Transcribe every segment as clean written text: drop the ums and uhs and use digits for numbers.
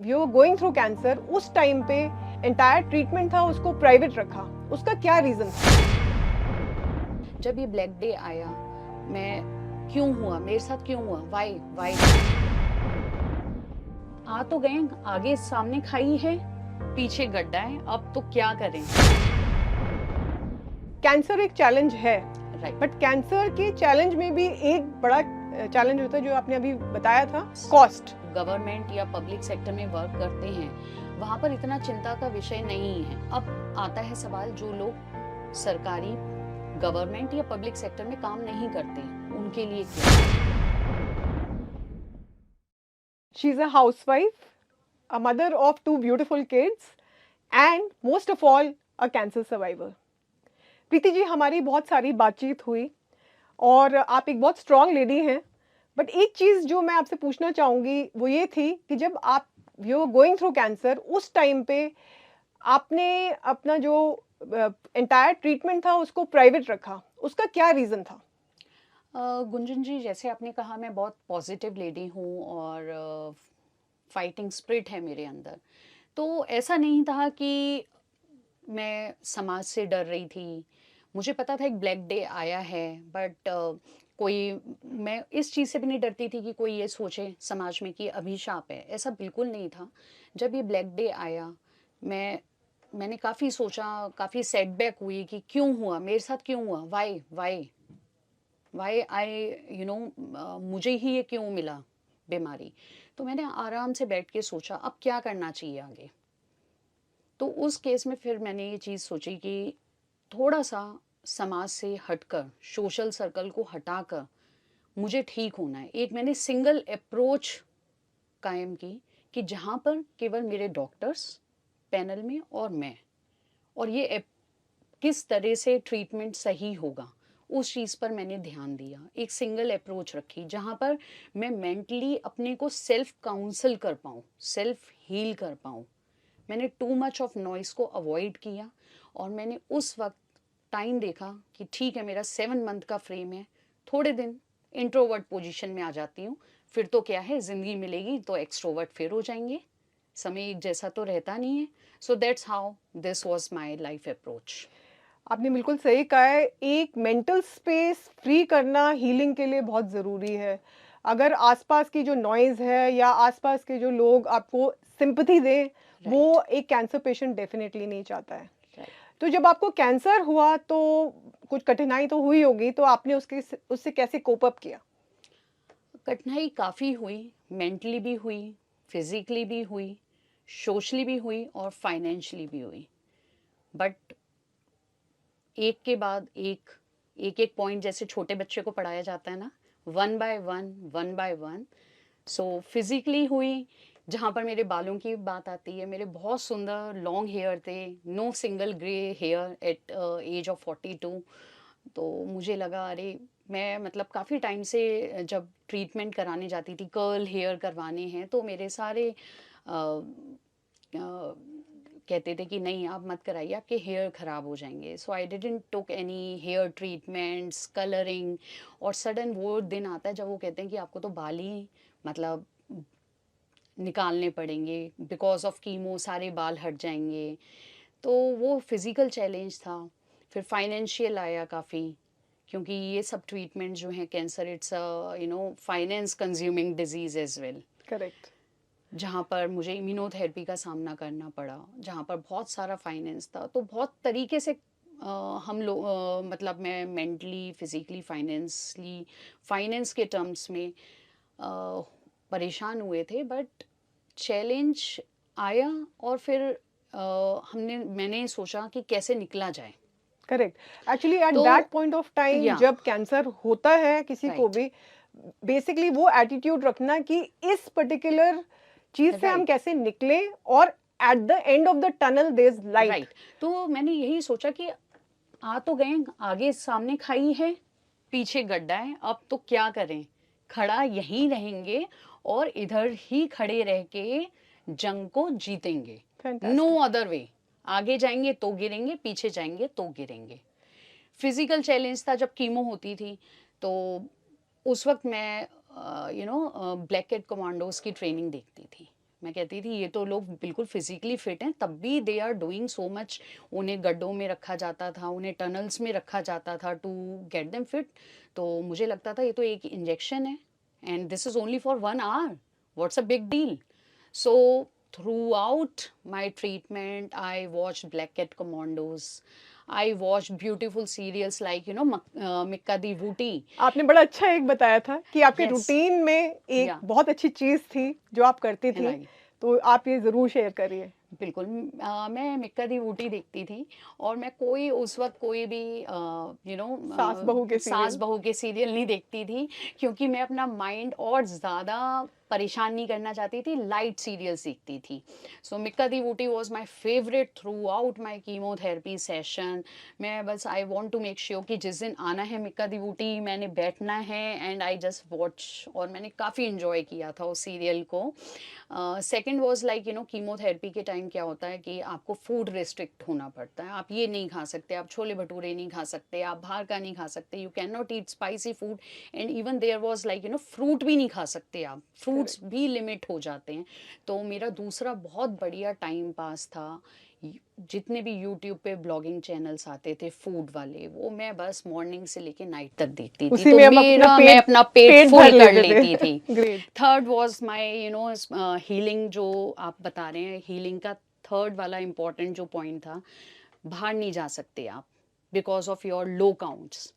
We were going through cancer, उस time पे entire treatment था उसको प्राइवेट रखा, उसका क्या रीजन था? जब ये ब्लैक डे आया, मैं क्यों हुआ, मेरे साथ क्यों हुआ, वाई वाई आ तो गए, आगे सामने खाई है, पीछे गड्ढा है, अब तो क्या करें। कैंसर एक चैलेंज है, राइट। बट कैंसर के चैलेंज में भी एक बड़ा चैलेंज होता है जो आपने अभी बताया था, कॉस्ट। गवर्नमेंट या पब्लिक सेक्टर में वर्क करते हैं, वहां पर इतना चिंता का विषय नहीं है। अब आता है सवाल, जो लोग सरकारी गवर्नमेंट या पब्लिक सेक्टर में काम नहीं करते, उनके लिए क्या? She is a housewife, a mother of two beautiful kids, and most of all a cancer survivor. Preeti ji, हमारी बहुत सारी बातचीत हुई और आप एक बहुत स्ट्रांग लेडी हैं, बट एक चीज़ जो मैं आपसे पूछना चाहूँगी वो ये थी कि जब आप यू गोइंग थ्रू कैंसर, उस टाइम पे आपने अपना जो एंटायर ट्रीटमेंट था उसको प्राइवेट रखा, उसका क्या रीज़न था? गुंजन जी, जैसे आपने कहा, मैं बहुत पॉजिटिव लेडी हूँ और फाइटिंग स्पिरिट है मेरे अंदर। तो ऐसा नहीं था कि मैं समाज से डर रही थी। मुझे पता था एक ब्लैक डे आया है, बट कोई, मैं इस चीज़ से भी नहीं डरती थी कि कोई ये सोचे समाज में कि अभिशाप है, ऐसा बिल्कुल नहीं था। जब ये ब्लैक डे आया, मैंने काफ़ी सोचा, काफ़ी सेटबैक हुई कि क्यों हुआ, मेरे साथ क्यों हुआ, why why why I you know मुझे ही ये क्यों मिला बीमारी। तो मैंने आराम से बैठ के सोचा अब क्या करना चाहिए आगे। तो उस केस में फिर मैंने ये चीज़ सोची कि थोड़ा सा समाज से हटकर, सोशल सर्कल को हटाकर मुझे ठीक होना है। एक मैंने सिंगल अप्रोच कायम की कि जहाँ पर केवल मेरे डॉक्टर्स पैनल में और मैं, और ये किस तरह से ट्रीटमेंट सही होगा, उस चीज़ पर मैंने ध्यान दिया। एक सिंगल अप्रोच रखी जहाँ पर मैं मेंटली अपने को सेल्फ काउंसल कर पाऊँ, सेल्फ हील कर पाऊँ। मैंने टू मच ऑफ नॉइज़ को अवॉइड किया और मैंने उस वक्त टाइम देखा कि ठीक है, मेरा 7 मंथ का फ्रेम है, थोड़े दिन इंट्रोवर्ट पोजीशन में आ जाती हूँ, फिर तो क्या है, ज़िंदगी मिलेगी तो एक्सट्रोवर्ट फिर हो जाएंगे, समय एक जैसा तो रहता नहीं है। So that's how this was my life approach. आपने बिल्कुल सही कहा है, एक मेंटल स्पेस फ्री करना हीलिंग के लिए बहुत ज़रूरी है। अगर आसपास की जो नॉइज़ है या आसपास के जो लोग आपको सिंपैथी दें, राइट। वो एक कैंसर पेशेंट डेफ़िनेटली नहीं चाहता है। राइट। तो जब आपको कैंसर हुआ तो कुछ कठिनाई तो हुई होगी, तो आपने उससे कैसे कोप अप किया? कठिनाई काफ़ी हुई, मेंटली भी हुई, फिजिकली भी हुई, सोशली भी हुई और फाइनेंशियली भी हुई। बट एक के बाद एक, एक एक पॉइंट जैसे छोटे बच्चे को पढ़ाया जाता है ना, one by one, one by one. So physically हुई, जहाँ पर मेरे बालों की बात आती है, मेरे बहुत सुंदर लॉन्ग हेयर थे, no single grey hair at age of 42। तो मुझे लगा, अरे मैं मतलब काफ़ी टाइम से जब ट्रीटमेंट कराने जाती थी, कर्ल हेयर करवाने हैं, तो मेरे सारे कहते थे कि नहीं आप मत कराइए, आपके हेयर ख़राब हो जाएंगे। So I didn't took any hair treatments, colouring. और सडन वो दिन आता है जब वो कहते हैं कि आपको तो बाल ही मतलब निकालने पड़ेंगे, बिकॉज ऑफ कीमो सारे बाल हट जाएंगे। तो वो फिज़िकल चैलेंज था। फिर फाइनेंशियल आया काफ़ी, क्योंकि ये सब ट्रीटमेंट जो है cancer, it's finance consuming disease as well, correct. जहाँ पर मुझे इम्यूनोथेरेपी का सामना करना पड़ा, जहाँ पर बहुत सारा फाइनेंस था। तो बहुत तरीके से हम लोग मतलब मैं मेंटली, फिजिकली, फाइनेंसली, फाइनेंस के टर्म्स में अ, परेशान हुए थे। बट चैलेंज आया और फिर मैंने सोचा कि कैसे निकला जाए। करेक्ट। एक्चुअली एट तो दैट पॉइंट ऑफ टाइम या जब कैंसर होता है किसी को राइट। भी, बेसिकली वो एटीट्यूड रखना कि इस पर्टिकुलर चीज़ से हम राइट। कैसे निकलें, और at the end of the tunnel there is light. Right. तो मैंने यही सोचा कि आ तो गए, आगे सामने खाई है, पीछे गड्ढा है, अब तो क्या करें, खड़ा यहीं रहेंगे और इधर ही खड़े रह के जंग को जीतेंगे। No fantastic. Other way. आगे जाएंगे तो गिरेंगे, पीछे जाएंगे तो गिरेंगे। फिजिकल चैलेंज था जब कीमो होती थी। तो उस वक्त मैं ब्लैक कैट कमांडोज की ट्रेनिंग देखती थी। मैं कहती थी ये तो लोग बिल्कुल फिजिकली फिट हैं, तब भी they are doing so much. उन्हें गड्ढों में रखा जाता था, उन्हें टनल्स में रखा जाता था टू गेट देम फिट। तो मुझे लगता था ये तो एक इंजेक्शन है, and this is only for 1 hour, what's a big deal. So throughout my treatment, I watched Black Cat Commandos. I watched beautiful serials like Mikka Di Vuti. आपने बड़ा अच्छा एक बताया था कि आपके Yes, रूटीन में एक yeah, बहुत अच्छी चीज़ थी जो आप करती थी, right. तो आप ये ज़रूर शेयर करिए। बिल्कुल। मैं मिक्का दी ऊटी देखती थी, और मैं कोई उस वक्त कोई भी सास बहू के सास सीरियल। बहू के सीरियल नहीं देखती थी, क्योंकि मैं अपना माइंड और ज़्यादा परेशान नहीं करना चाहती थी, लाइट सीरियल्स देखती थी। So Mikka Di Ooti was my favourite throughout my chemotherapy session. मैं बस I want to make sure कि जिस दिन आना है मिक्का दी ऊटी, मैंने बैठना है, एंड आई जस्ट वॉच, और मैंने काफ़ी इंजॉय किया था उस सीरियल को। सेकेंड वॉज लाइक कीमोथेरेपी के टाइम क्या होता है कि आपको फूड रिस्ट्रिक्ट होना पड़ता है, आप ये नहीं खा सकते, आप छोले भटूरे नहीं खा सकते, आप बाहर का नहीं खा सकते, you can not eat spicy food, and even there was like fruit भी नहीं खा सकते आप, फ्रूट्स करेक्ट। भी लिमिट हो जाते हैं। तो मेरा दूसरा बहुत बढ़िया टाइम पास था, जितने भी यूट्यूब पे ब्लॉगिंग चैनल्स आते थे फूड वाले, वो मैं बस मॉर्निंग से लेके नाइट तक देखती थी, उसी तो में हम अपना मैं अपना पेट पेट फुल भर कर लेते लेती थे। थी। Great. Third was my healing, जो आप बता रहे हैं, हीलिंग का थर्ड वाला इम्पोर्टेंट जो पॉइंट था, बाहर नहीं जा सकते आप because of your low counts.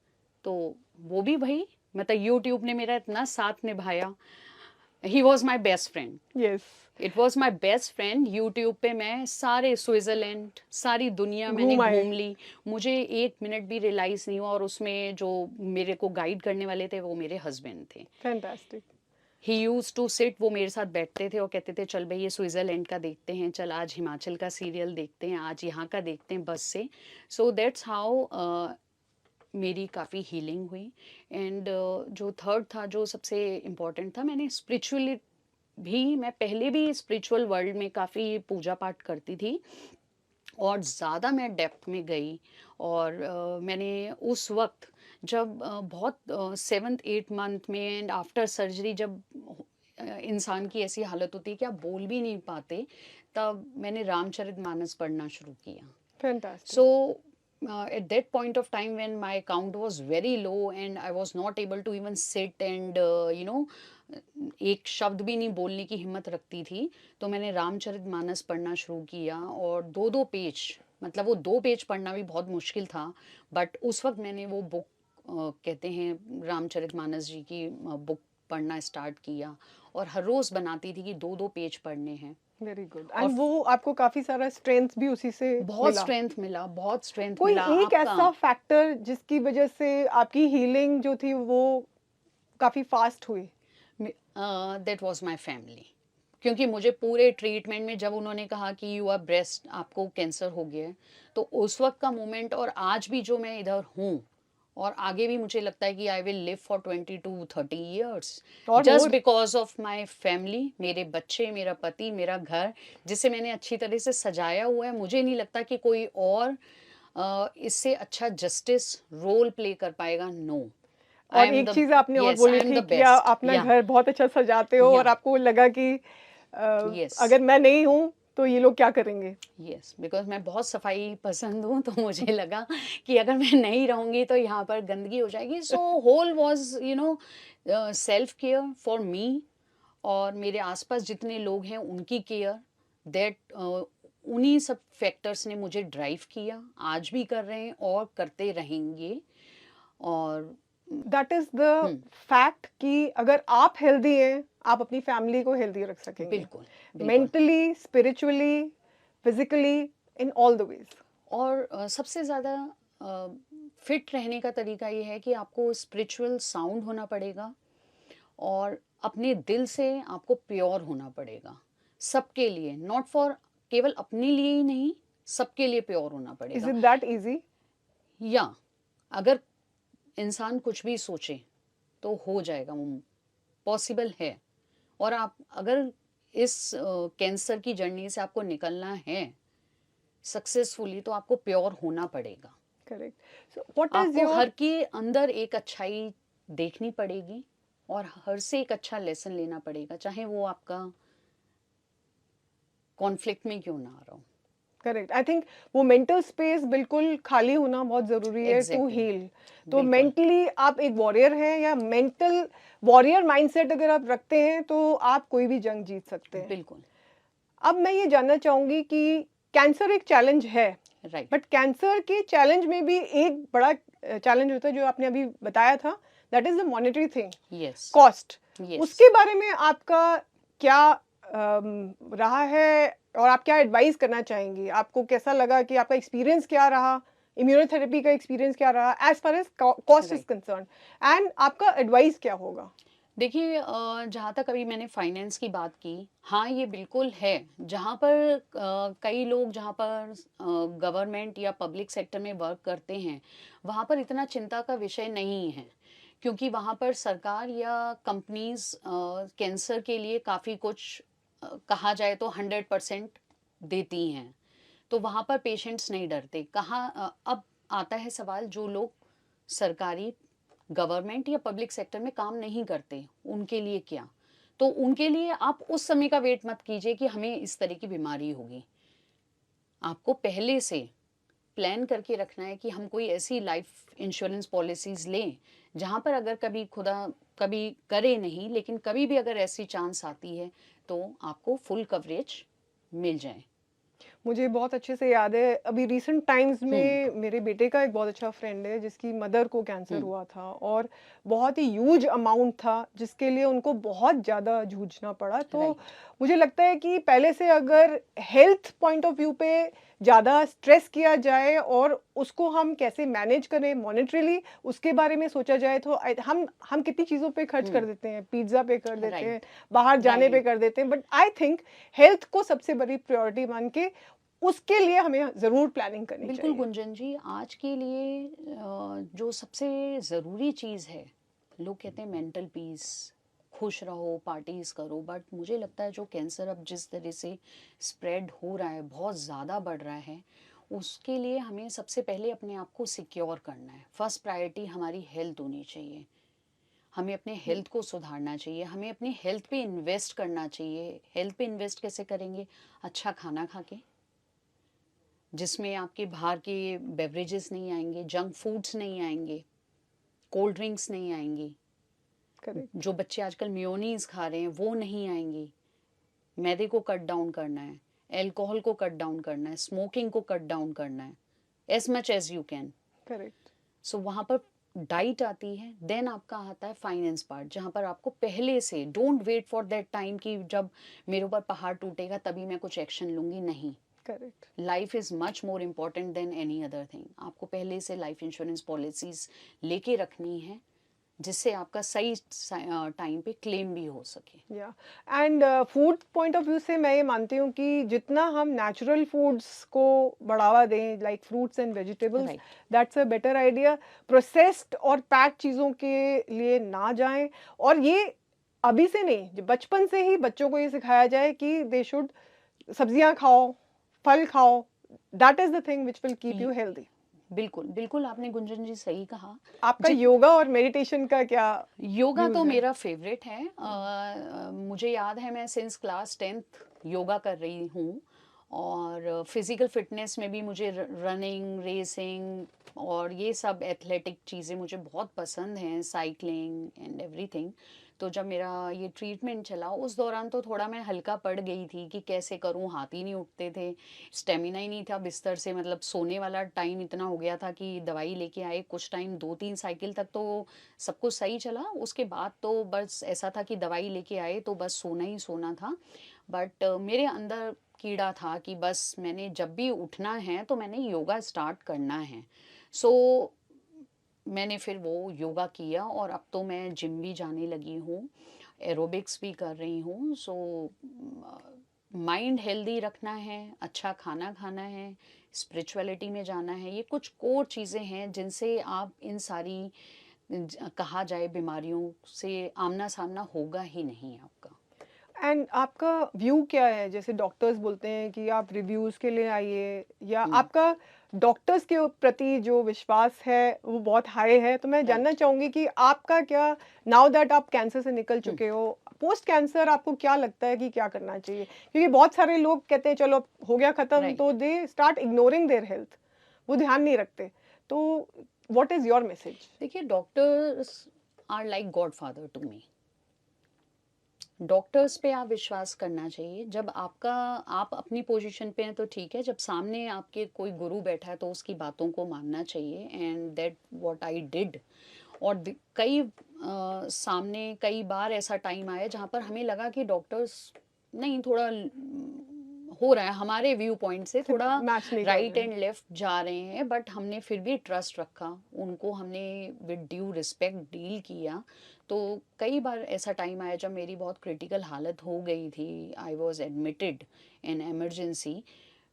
तो वो भी भाई, मतलब यूट्यूब ने मेरा इतना साथ निभाया। He was my best friend, yes. It was my best friend. YouTube पे मैं सारे स्विट्ज़रलैंड, सारी दुनिया मैंने घूम आए। घूम ली, मुझे 1 मिनट भी रियलाइज़ नहीं हुआ, और उसमें जो मेरे को गाइड करने वाले थे वो मेरे हस्बैंड थे। Fantastic. He use to sit, वो मेरे साथ बैठते थे और कहते थे चल भाई ये स्विट्ज़रलैंड का देखते हैं, चल आज हिमाचल का सीरियल देखते हैं, आज यहाँ का देखते हैं बस से। सो दैट्स हाउ मेरी काफ़ी हीलिंग हुई। एंड जो थर्ड था, जो सबसे इम्पोर्टेंट था, मैंने स्पिरिचुअली भी, मैं पहले भी स्पिरिचुअल वर्ल्ड में काफ़ी पूजा पाठ करती थी, और ज़्यादा मैं डेप्थ में गई। और मैंने उस वक्त जब बहुत 7th 8th मंथ में एंड आफ्टर सर्जरी, जब इंसान की ऐसी हालत होती है कि आप बोल भी नहीं पाते, तब मैंने रामचरितमानस पढ़ना शुरू किया। Fantastic. So at that point of time when my count was very low and I was not able to even sit and एक शब्द भी नहीं बोलने की हिम्मत रखती थी, तो मैंने रामचरितमानस पढ़ना शुरू किया, और 2-2 पेज, मतलब वो 2 पेज पढ़ना भी बहुत मुश्किल था, बट उस वक्त मैंने वो बुक, कहते हैं रामचरितमानस जी की बुक, पढ़ना स्टार्ट किया, और हर रोज़ बनाती थी कि 2-2 पेज पढ़ने हैं। Very good. और एंड वो आपको काफ़ी सारा स्ट्रेंथ भी उसी से बहुत मिला। स्ट्रेंथ मिला, बहुत स्ट्रेंथ कोई मिला एक आपका। ऐसा फैक्टर जिसकी वजह से आपकी हीलिंग जो थी वो काफ़ी फास्ट हुई? दैट वाज माय फैमिली, क्योंकि मुझे पूरे ट्रीटमेंट में जब उन्होंने कहा कि यू आर ब्रेस्ट, आपको कैंसर हो गया है, तो उस वक्त का मोमेंट, और आज भी जो मैं इधर हूँ, और आगे भी मुझे लगता है कि I will live for 20 to 30 years, और just more. Because of my family, मेरे बच्चे, मेरा पति, मेरा घर, जिसे मैंने अच्छी तरह से सजाया हुआ है। मुझे नहीं लगता कि कोई और इससे अच्छा जस्टिस रोल प्ले कर पाएगा। नो, आई और एम एक द, चीज़ आपने और यस, आई बोली एम थी द कि बेस्ट, अपना या घर बहुत अच्छा सजाते हो, या और आपको लगा कि यस, अगर मैं नहीं हूँ तो ये लोग क्या करेंगे? यस, बिकॉज मैं बहुत सफाई पसंद हूँ, तो मुझे लगा कि अगर मैं नहीं रहूँगी तो यहाँ पर गंदगी हो जाएगी। So whole was self care for me, और मेरे आसपास जितने लोग हैं उनकी केयर, दैट उन्हीं सब फैक्टर्स ने मुझे ड्राइव किया, आज भी कर रहे हैं और करते रहेंगे। और that is the hmm, fact कि अगर आप हेल्दी हैं, आप अपनी फैमिली को हेल्दी रख सकेंगे। बिल्कुल, बिल्कुल। Mentally, spiritually, physically, in all the ways. और सबसे ज़्यादा फिट रहने का तरीका ये है कि आपको स्पिरिचुअल साउंड होना पड़ेगा, और अपने दिल से आपको प्योर होना पड़ेगा, सबके लिए, नॉट फॉर, केवल अपने लिए ही नहीं, सबके लिए प्योर होना इज पड़ेगा। It that easy? या अगर इंसान कुछ भी सोचे तो हो जाएगा, वो पॉसिबल है। और आप अगर इस कैंसर की जर्नी से आपको निकलना है सक्सेसफुली, तो आपको प्योर होना पड़ेगा। करेक्ट। सो व्हाट इज आपको योर। हर के अंदर एक अच्छाई देखनी पड़ेगी, और हर से एक अच्छा लेसन लेना पड़ेगा, चाहे वो आपका कॉन्फ्लिक्ट में क्यों ना आ रहा हूँ। करेक्ट, आई थिंक वो मेंटल स्पेस बिल्कुल खाली होना बहुत ज़रूरी है टू एग्जैक्टली, हील। तो बिल्कुल। मेंटली आप एक वॉरियर हैं, या मेंटल वॉरियर माइंडसेट अगर आप रखते हैं तो आप कोई भी जंग जीत सकते हैं। बिल्कुल। अब मैं ये जानना चाहूँगी कि कैंसर एक चैलेंज है, राइट। बट कैंसर के चैलेंज में भी एक बड़ा चैलेंज होता है जो आपने अभी बताया था, that is the monetary thing, yes. Cost. Yes. उसके बारे में आपका क्या रहा है, और आप क्या एडवाइस करना चाहेंगी? आपको कैसा लगा, कि आपका एक्सपीरियंस क्या रहा, इम्यूनोथेरेपी का एक्सपीरियंस क्या रहा as far as cost is right. Concern, and आपका एडवाइस क्या होगा? देखिए, जहाँ तक अभी मैंने फाइनेंस की बात की, हाँ, ये बिल्कुल है। जहाँ पर कई लोग जहाँ पर गवर्नमेंट या पब्लिक सेक्टर में वर्क करते हैं, वहाँ पर इतना चिंता का विषय नहीं है, क्योंकि वहाँ पर सरकार या कंपनीज कैंसर के लिए काफ़ी कुछ कहा जाए तो 100% देती हैं। तो वहाँ पर पेशेंट्स नहीं डरते। अब आता है सवाल, जो लोग सरकारी, गवर्नमेंट या पब्लिक सेक्टर में काम नहीं करते, उनके लिए क्या? तो उनके लिए आप उस समय का वेट मत कीजिए कि हमें इस तरह की बीमारी होगी। आपको पहले से प्लान करके रखना है कि हम कोई ऐसी लाइफ इंश्योरेंस पॉलिसीज़ लें, जहाँ पर अगर कभी खुदा कभी करे नहीं, लेकिन कभी भी अगर ऐसी चांस आती है, तो आपको फुल कवरेज मिल जाए। मुझे बहुत अच्छे से याद है, अभी रिसेंट टाइम्स हुँ, में मेरे बेटे का एक बहुत अच्छा फ्रेंड है जिसकी मदर को कैंसर हुँ, हुआ था, और बहुत ही ह्यूज अमाउंट था जिसके लिए उनको बहुत ज़्यादा जूझना पड़ा। तो राइट, मुझे लगता है कि पहले से अगर हेल्थ पॉइंट ऑफ व्यू पे ज़्यादा स्ट्रेस किया जाए और उसको हम कैसे मैनेज करें मॉनेटरीली, उसके बारे में सोचा जाए, तो हम कितनी चीज़ों पे खर्च कर हुँ, देते हैं, पिज़्ज़ा पे कर देते हैं, राइट, बाहर जाने पे राइट। कर देते हैं, बट आई थिंक हेल्थ को सबसे बड़ी प्रायोरिटी मान के उसके लिए हमें ज़रूर प्लानिंग करनी बिल्कुल चाहिए। गुंजन जी, आज के लिए जो सबसे ज़रूरी चीज़ है, लोग कहते हैं मेंटल पीस, खुश रहो, पार्टीज करो, बट मुझे लगता है जो कैंसर अब जिस तरह से स्प्रेड हो रहा है, बहुत ज़्यादा बढ़ रहा है, उसके लिए हमें सबसे पहले अपने आप को सिक्योर करना है। फर्स्ट प्रायोरिटी हमारी हेल्थ होनी चाहिए। हमें अपने हुँ, हेल्थ को सुधारना चाहिए, हमें अपनी हेल्थ पे इन्वेस्ट करना चाहिए। हेल्थ पे इन्वेस्ट कैसे करेंगे? अच्छा खाना खा के, जिसमें आपके बाहर के बेवरेजेस नहीं आएंगे, जंक फूड्स नहीं आएंगे, कोल्ड ड्रिंक्स नहीं आएंगी, करेक्ट, जो बच्चे आजकल मेयोनीज खा रहे हैं वो नहीं आएंगी। मैदे को कट डाउन करना है, अल्कोहल को कट डाउन करना है, स्मोकिंग को कट डाउन करना है, as much as you can. Correct, so वहाँ पर डाइट आती है, देन आपका आता है फाइनेंस पार्ट, जहाँ पर आपको पहले से, don't wait for that time कि जब मेरे ऊपर पहाड़ टूटेगा तभी मैं कुछ एक्शन लूंगी, नहीं। Correct. Life is much more important than any other thing. आपको पहले से लाइफ इंश्योरेंस पॉलिसीज लेके रखनी है, जिससे आपका सही टाइम पे क्लेम भी हो सके। या and food point of view से मैं ये मानती हूँ कि जितना हम नेचुरल फूड्स को बढ़ावा दें, like fruits and vegetables, right. That's a better idea. Processed और पैक्ड चीज़ों के लिए ना जाएं, और ये अभी से नहीं, बचपन से ही बच्चों को ये सिखाया जाए कि दे शुड सब्जियां खाओ, फल खाओ, that is the thing which will keep you healthy. बिल्कुल बिल्कुल, आपने गुंजन जी सही कहा। आपका जित योगा और मेडिटेशन का क्या योगा तो व्यूज है? मेरा फेवरेट है। मुझे याद है, मैं सिंस क्लास 10th योगा कर रही हूँ, और फिज़िकल फिटनेस में भी मुझे रनिंग, रेसिंग और ये सब एथलेटिक चीज़ें मुझे बहुत पसंद हैं, साइकिलिंग एंड एवरीथिंग। तो जब मेरा ये ट्रीटमेंट चला, उस दौरान तो थोड़ा मैं हल्का पड़ गई थी कि कैसे करूँ, हाथ ही नहीं उठते थे, स्टेमिना ही नहीं था बिस्तर से, मतलब सोने वाला टाइम इतना हो गया था कि दवाई लेके आए, कुछ टाइम 2-3 साइकिल तक तो सब कुछ सही चला। उसके बाद तो बस ऐसा था कि दवाई लेके आए तो बस सोना ही सोना था। बट मेरे अंदर कीड़ा था कि बस मैंने जब भी उठना है तो मैंने योगा स्टार्ट करना है। सो मैंने फिर वो योगा किया, और अब तो मैं जिम भी जाने लगी हूँ, एरोबिक्स भी कर रही हूँ। सो माइंड हेल्दी रखना है, अच्छा खाना खाना है, स्पिरिचुअलिटी में जाना है, ये कुछ कोर चीज़ें हैं जिनसे आप इन सारी कहा जाए बीमारियों से आमना सामना होगा ही नहीं आपका। एंड आपका व्यू क्या है? जैसे डॉक्टर्स बोलते हैं कि आप रिव्यूज़ के लिए आइए, या हम्म। आपका डॉक्टर्स के प्रति जो विश्वास है वो बहुत हाई है, तो मैं जानना राइट। चाहूँगी कि आपका क्या, नाउ दैट आप कैंसर से निकल हम्म। चुके हो, पोस्ट कैंसर आपको क्या लगता है कि क्या करना चाहिए? क्योंकि बहुत सारे लोग कहते हैं चलो हो गया खत्म, राइट। तो they start ignoring their health, वो ध्यान नहीं रखते। तो व्हाट इज योर मैसेज? देखिए, doctors are like godfather to me. Doctors पे आप विश्वास करना चाहिए। जब आपका आप अपनी पोजीशन पे हैं तो ठीक है, जब सामने आपके कोई गुरु बैठा है तो उसकी बातों को मानना चाहिए, and that what I did. और सामने कई बार ऐसा टाइम आया जहाँ पर हमें लगा कि डॉक्टर्स नहीं, थोड़ा हो रहा है हमारे व्यू पॉइंट से, थोड़ा मैच नहीं कर राइट रहे हैं। एंड लेफ्ट जा रहे हैं, बट हमने फिर भी ट्रस्ट रखा, उनको हमने विद ड्यू रिस्पेक्ट डील किया। तो कई बार ऐसा टाइम आया जब मेरी बहुत क्रिटिकल हालत हो गई थी, I was admitted in emergency,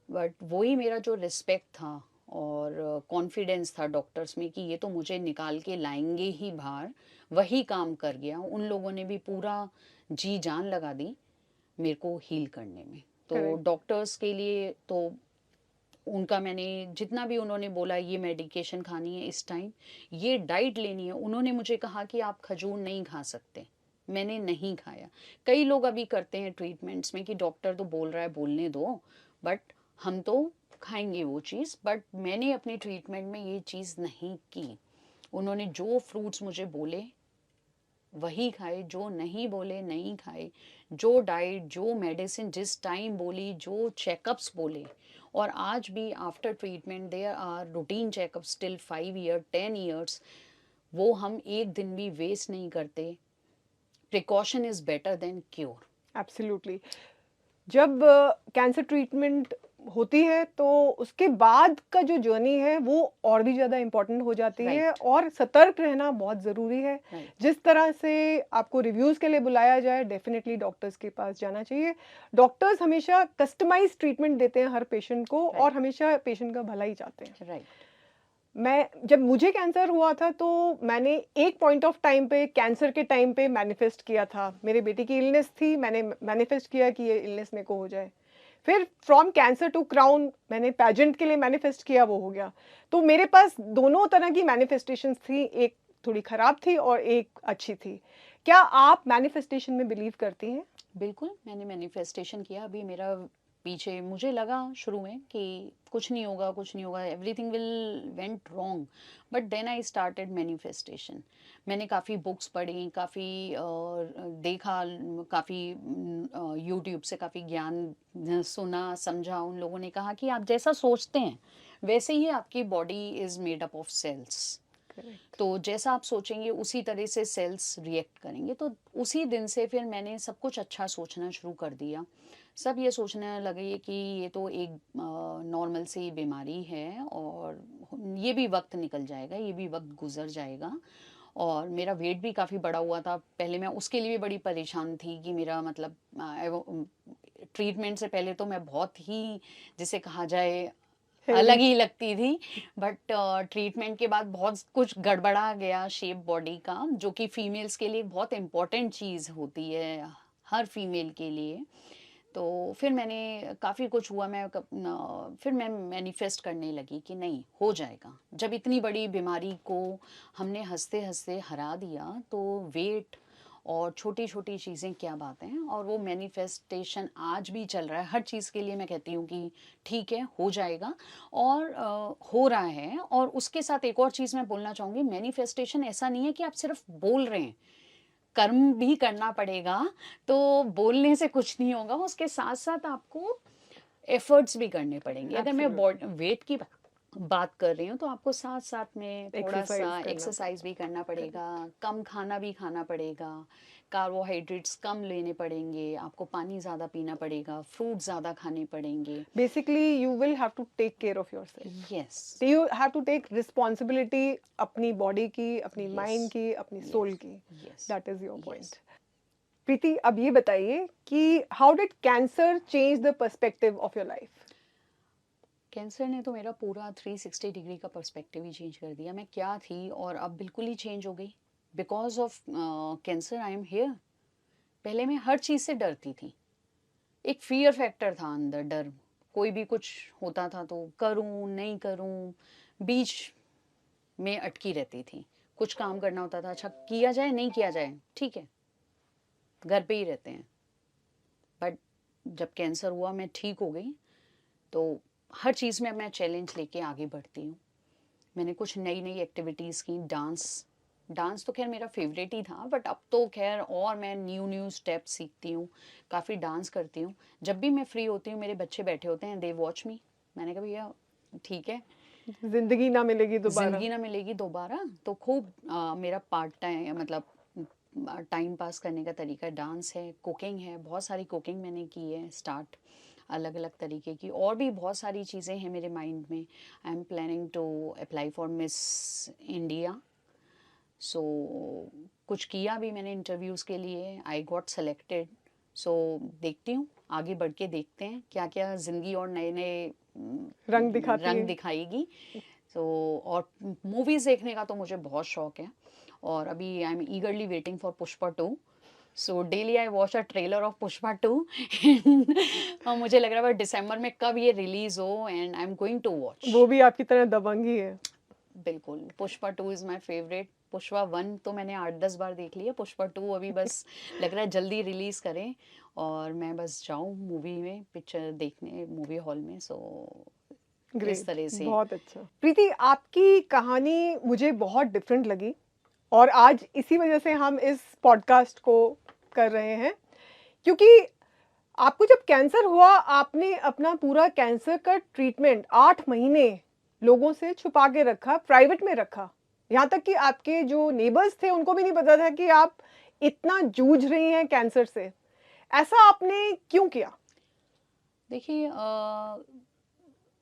but वही मेरा जो रिस्पेक्ट था और कॉन्फिडेंस था डॉक्टर्स में कि ये तो मुझे निकाल के लाएंगे ही बाहर, वही काम कर गया। उन लोगों ने भी पूरा जी जान लगा दी मेरे को हील करने में। तो करेक्ट। डॉक्टर्स के लिए तो उनका मैंने जितना भी उन्होंने बोला, ये मेडिकेशन खानी है इस टाइम, ये डाइट लेनी है, उन्होंने मुझे कहा कि आप खजूर नहीं खा सकते, मैंने नहीं खाया। कई लोग अभी करते हैं ट्रीटमेंट्स में कि डॉक्टर तो बोल रहा है बोलने दो, बट हम तो खाएंगे वो चीज़, बट मैंने अपने ट्रीटमेंट में ये चीज़ नहीं की। उन्होंने जो फ्रूट्स मुझे बोले वही खाए, जो नहीं बोले नहीं खाए, जो डाइट जो मेडिसिन जिस टाइम बोली, जो चेकअप्स बोले। और आज भी after treatment there are routine checkups till 5 year 10 years, वो हम एक दिन भी वेस्ट नहीं करते। Precaution is better than cure. Absolutely. जब कैंसर ट्रीटमेंट होती है तो उसके बाद का जो जर्नी है वो और भी ज़्यादा इम्पोर्टेंट हो जाती है, राइट। और सतर्क रहना बहुत ज़रूरी है। राइट। जिस तरह से आपको रिव्यूज़ के लिए बुलाया जाए, डेफिनेटली डॉक्टर्स के पास जाना चाहिए। डॉक्टर्स हमेशा कस्टमाइज ट्रीटमेंट देते हैं हर पेशेंट को, और राइट। हमेशा पेशेंट का भला ही चाहते हैं। राइट। मैं जब मुझे कैंसर हुआ था तो मैंने एक पॉइंट ऑफ टाइम पे, कैंसर के टाइम पे मैनिफेस्ट किया था। मेरे बेटे की इलनेस थी, मैंने मैनिफेस्ट किया कि ये इलनेस मेरे को हो जाए। फिर फ्रॉम कैंसर टू क्राउन मैंने पैजेंट के लिए मैनिफेस्ट किया, वो हो गया। तो मेरे पास दोनों तरह की मैनिफेस्टेशंस थी, एक थोड़ी खराब थी और एक अच्छी थी। क्या आप मैनिफेस्टेशन में बिलीव करती हैं? बिल्कुल, मैंने मैनिफेस्टेशन किया। अभी मेरा पीछे मुझे लगा शुरू में कि कुछ नहीं होगा, कुछ नहीं होगा, everything will went wrong, but then I started manifestation. मैंने काफ़ी बुक्स पढ़ी, काफ़ी देखा, काफ़ी यूट्यूब से काफ़ी ज्ञान सुना समझा। उन लोगों ने कहा कि आप जैसा सोचते हैं वैसे ही आपकी body is made up of cells. Correct. तो जैसा आप सोचेंगे उसी तरह से सेल्स रिएक्ट करेंगे। तो उसी दिन से फिर मैंने सब कुछ अच्छा सोचना शुरू कर दिया। सब ये सोचने लगे कि ये तो एक नॉर्मल सी बीमारी है और ये भी वक्त निकल जाएगा, ये भी वक्त गुजर जाएगा। और मेरा वेट भी काफ़ी बड़ा हुआ था पहले, मैं उसके लिए भी बड़ी परेशान थी कि मेरा मतलब ट्रीटमेंट से पहले तो मैं बहुत ही, जिसे कहा जाए, हेल्दी। अलग ही लगती थी। बट ट्रीटमेंट के बाद बहुत कुछ गड़बड़ा गया शेप बॉडी का, जो कि फीमेल्स के लिए बहुत इम्पोर्टेंट चीज़ होती है, हर फीमेल के लिए। तो फिर मैंने काफ़ी कुछ हुआ, फिर मैं मैनिफेस्ट करने लगी कि नहीं हो जाएगा। जब इतनी बड़ी बीमारी को हमने हंसते हंसते हरा दिया तो वेट और छोटी छोटी चीज़ें क्या बात हैं। और वो मैनिफेस्टेशन आज भी चल रहा है। हर चीज़ के लिए मैं कहती हूँ कि ठीक है हो जाएगा, और हो रहा है। और उसके साथ एक और चीज़ मैं बोलना चाहूँगी, मैनिफेस्टेशन ऐसा नहीं है कि आप सिर्फ बोल रहे हैं, कर्म भी करना पड़ेगा। तो बोलने से कुछ नहीं होगा, उसके साथ साथ आपको एफर्ट्स भी करने पड़ेंगे। अगर मैं एब्सोल्युटली। वेट की बात कर रही हूँ तो आपको साथ साथ में थोड़ा सा एक्सरसाइज करना एक्सरसाइज भी पड़ेगा। करना पड़ेगा, करेक्ट। कम खाना भी खाना पड़ेगा, कार्बोहाइड्रेट्स कम लेने पड़ेंगे, आपको पानी ज़्यादा पीना पड़ेगा, फ्रूट ज़्यादा खाने पड़ेंगे। Basically you will have to take care of yourself. Yes. You have to take responsibility अपनी बॉडी की, अपनी यस। माइंड की, अपनी सोल यस। की। Yes. That is your yes. Point. Preeti, अब ये बताइए कि how did cancer change the perspective of your life? Cancer ने तो मेरा पूरा 360 डिग्री का पर्सपेक्टिव ही चेंज कर दिया। मैं क्या थी और अब बिल्कुल ही चेंज हो गई। Because of cancer I am here. पहले मैं हर चीज़ से डरती थी, एक फियर फैक्टर था अंदर, डर। कोई भी कुछ होता था तो करूं नहीं करूं, बीच में अटकी रहती थी। कुछ काम करना होता था, अच्छा किया जाए नहीं किया जाए, ठीक है घर पे ही रहते हैं। बट जब कैंसर हुआ मैं ठीक हो गई, तो हर चीज़ में अब मैं चैलेंज लेके आगे बढ़ती हूँ। मैंने कुछ नई नई एक्टिविटीज़ की, डांस डांस तो खैर मेरा फेवरेट ही था, बट अब तो खैर और मैं न्यू न्यू स्टेप्स सीखती हूँ, काफ़ी डांस करती हूँ। जब भी मैं फ्री होती हूँ मेरे बच्चे बैठे होते हैं, दे वॉच मी। मैंने कहा भैया ठीक है, जिंदगी ना मिलेगी दोबारा। ज़िंदगी ना मिलेगी दोबारा, तो खूब मेरा पार्ट टाइम मतलब टाइम पास करने का तरीका डांस है, कुकिंग है, बहुत सारी कुकिंग मैंने की है स्टार्ट, अलग अलग तरीके की, और भी बहुत सारी चीज़ें हैं मेरे माइंड में। I am planning to apply for Miss India, so कुछ किया भी मैंने इंटरव्यूज़ के लिए, आई गॉट सेलेक्टेड। सो देखती हूँ, आगे बढ़ के देखते हैं क्या क्या ज़िंदगी और नए नए रंग दिखाती रंग है। दिखाएगी। तो और मूवीज़ देखने का तो मुझे बहुत शौक है, और अभी I am ईगरली waiting for Pushpa 2। So daily I watch a trailer of Pushpa 2 और मुझे लग रहा है दिसंबर में कब ये रिलीज हो, and I am going to watch. वो भी आपकी तरह दबंग ही है। बिल्कुल, Pushpa 2 is my favourite. Pushpa 1 तो मैंने 8-10 बार देख लिया, पुष्पा 2 अभी बस लग रहा है जल्दी रिलीज़ करें और मैं बस जाऊँ मूवी में, पिक्चर देखने मूवी हॉल में। सो इस ग्रेट, तरह से। बहुत अच्छा। प्रीति, आपकी कहानी मुझे बहुत डिफरेंट लगी और आज इसी वजह से हम इस पॉडकास्ट को कर रहे हैं, क्योंकि आपको जब कैंसर हुआ आपने अपना पूरा कैंसर का ट्रीटमेंट 8 महीने लोगों से छुपा के रखा, प्राइवेट में रखा। यहाँ तक कि आपके जो नेबर्स थे उनको भी नहीं पता था कि आप इतना जूझ रही हैं कैंसर से। ऐसा आपने क्यों किया? देखिए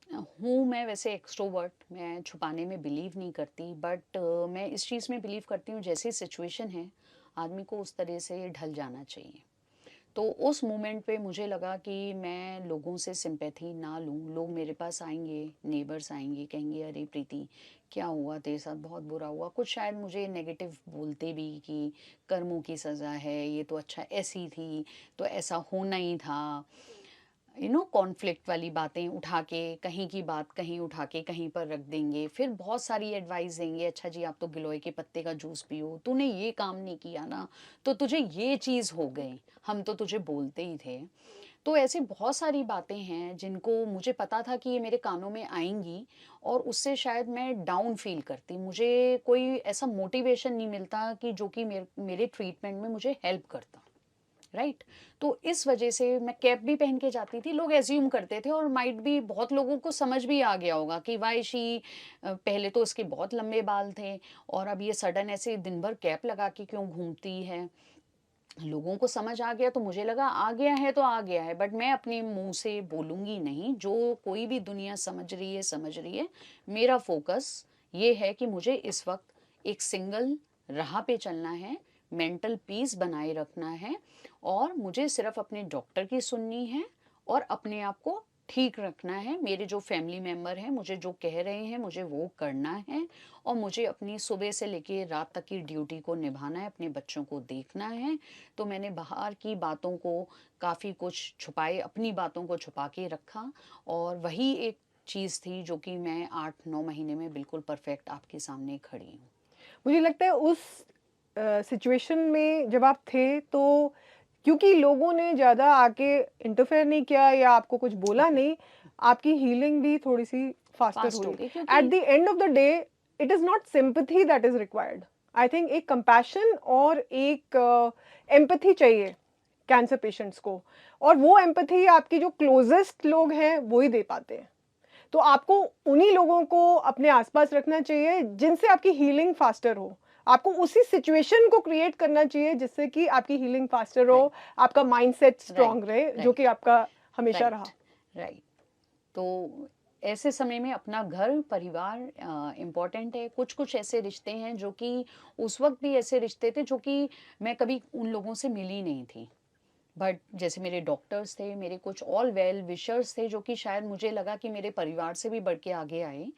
हूँ मैं वैसे एक्सट्रोवर्ट, मैं छुपाने में बिलीव नहीं करती, बट मैं इस चीज़ में बिलीव करती हूँ जैसी सिचुएशन है आदमी को उस तरह से ढल जाना चाहिए। तो उस मोमेंट पे मुझे लगा कि मैं लोगों से सिंपैथी ना लूँ। लोग मेरे पास आएंगे, नेबर्स आएंगे, कहेंगे अरे प्रीति क्या हुआ तेरे साथ, बहुत बुरा हुआ, कुछ शायद मुझे नेगेटिव बोलते भी कि कर्मों की सज़ा है, ये तो अच्छा ऐसी थी तो ऐसा होना ही था, कॉन्फ्लिक्ट वाली बातें उठा के, कहीं की बात कहीं उठा के कहीं पर रख देंगे, फिर बहुत सारी एडवाइस देंगे, अच्छा जी आप तो गिलोय के पत्ते का जूस पियो, तूने ये काम नहीं किया ना तो तुझे ये चीज़ हो गई, हम तो तुझे बोलते ही थे। तो ऐसी बहुत सारी बातें हैं जिनको मुझे पता था कि ये मेरे कानों में आएंगी, और उससे शायद मैं डाउन फील करती, मुझे कोई ऐसा मोटिवेशन नहीं मिलता कि जो कि मेरे ट्रीटमेंट में मुझे हेल्प करता, राइट। तो इस वजह से मैं कैप भी पहन के जाती थी, लोग एज्यूम करते थे, और माइट भी बहुत लोगों को समझ भी आ गया होगा कि वाई शी, पहले तो इसके बहुत लंबे बाल थे और अब ये सडन ऐसे दिन भर कैप लगा के क्यों घूमती है। लोगों को समझ आ गया तो मुझे लगा आ गया है तो आ गया है, बट मैं अपने मुंह से बोलूँगी नहीं, जो कोई भी दुनिया समझ रही है समझ रही है। मेरा फोकस ये है कि मुझे इस वक्त एक सिंगल राह पे चलना है, मेंटल पीस बनाए रखना है, और मुझे सिर्फ अपने डॉक्टर की सुननी है और अपने आप को ठीक रखना है। मेरे जो फैमिली मेम्बर हैं मुझे जो कह रहे हैं मुझे वो करना है, और मुझे अपनी सुबह से लेके रात तक की ड्यूटी को निभाना है, अपने बच्चों को देखना है। तो मैंने बाहर की बातों को काफ़ी कुछ छुपाए, अपनी बातों को छुपा के रखा, और वही एक चीज़ थी जो कि मैं 8-9 महीने में बिल्कुल परफेक्ट आपके सामने खड़ी हूँ। मुझे लगता है उस सिचुएशन में जब आप थे तो क्योंकि लोगों ने ज़्यादा आके इंटरफेयर नहीं किया या आपको कुछ बोला नहीं, आपकी हीलिंग भी थोड़ी सी फास्टर फास्ट हुई। हो गई एट क्योंकि the end of the day it is not sympathy that is required. I think एक कंपैशन और एक एम्पैथी चाहिए कैंसर पेशेंट्स को, और वो एम्पैथी आपकी जो क्लोजेस्ट लोग हैं वो ही दे पाते हैं। तो आपको उन्हीं लोगों को अपने आसपास रखना चाहिए जिनसे आपकी हीलिंग फास्टर हो। आपको उसी सिचुएशन को क्रिएट करना चाहिए जिससे कि आपकी हीलिंग फास्टर राइट, हो, आपका माइंडसेट स्ट्रांग राइट, रहे, जो कि राइट, आपका हमेशा राइट, रहा। राइट। तो ऐसे समय में अपना घर परिवार इम्पोर्टेंट है। कुछ कुछ ऐसे रिश्ते हैं जो कि उस वक्त भी ऐसे रिश्ते थे जो कि मैं कभी उन लोगों से मिली नहीं थी, बट जैसे मेरे डॉक्टर्स थे, मेरे कुछ ऑल वेल विशर्स थे जो कि शायद मुझे लगा कि मेरे परिवार से भी बढ़ के आगे आए।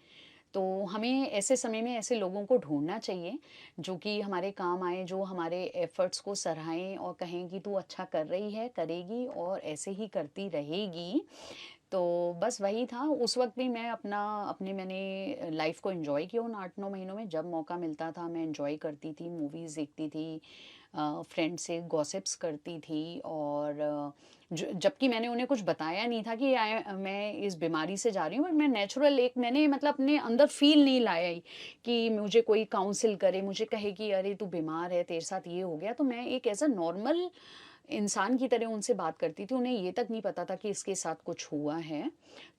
तो हमें ऐसे समय में ऐसे लोगों को ढूंढना चाहिए जो कि हमारे काम आए, जो हमारे एफर्ट्स को सराहें और कहें कि तू अच्छा कर रही है, करेगी और ऐसे ही करती रहेगी। तो बस वही था, उस वक़्त भी मैं मैंने लाइफ़ को एन्जॉय किया उन 8-9 महीनों में, जब मौका मिलता था मैं एन्जॉय करती थी, मूवीज़ देखती थी, फ्रेंड से गॉसिप्स करती थी, और जबकि मैंने उन्हें कुछ बताया नहीं था कि मैं इस बीमारी से जा रही हूँ, बट मैं नेचुरल एक मैंने मतलब अपने अंदर फील नहीं लाया ही कि मुझे कोई काउंसिल करे, मुझे कहे कि अरे तू बीमार है, तेरे साथ ये हो गया। तो मैं एक एज अ नॉर्मल इंसान की तरह उनसे बात करती थी, उन्हें ये तक नहीं पता था कि इसके साथ कुछ हुआ है।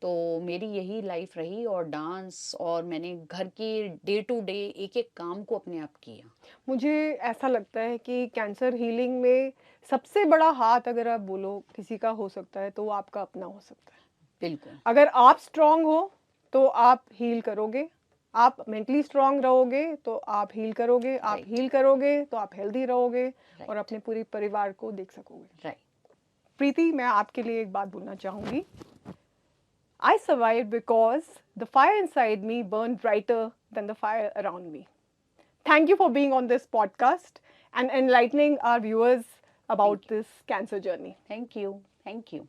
तो मेरी यही लाइफ रही, और डांस, और मैंने घर के डे टू डे एक एक काम को अपने आप किया। मुझे ऐसा लगता है कि कैंसर हीलिंग में सबसे बड़ा हाथ अगर आप बोलो किसी का हो सकता है तो वो आपका अपना हो सकता है। बिल्कुल। अगर आप स्ट्रांग हो तो आप हील करोगे, आप मेंटली स्ट्रांग रहोगे तो आप हील करोगे, आप राइट। हील करोगे तो आप हेल्दी रहोगे और राइट। अपने पूरे परिवार को देख सकोगे। राइट। प्रीति, मैं आपके लिए एक बात बोलना चाहूँगी। I survived because the fire inside me burned brighter than the fire around me. Thank you for being on this podcast and enlightening our viewers about thank you. this cancer journey. Thank you. Thank you.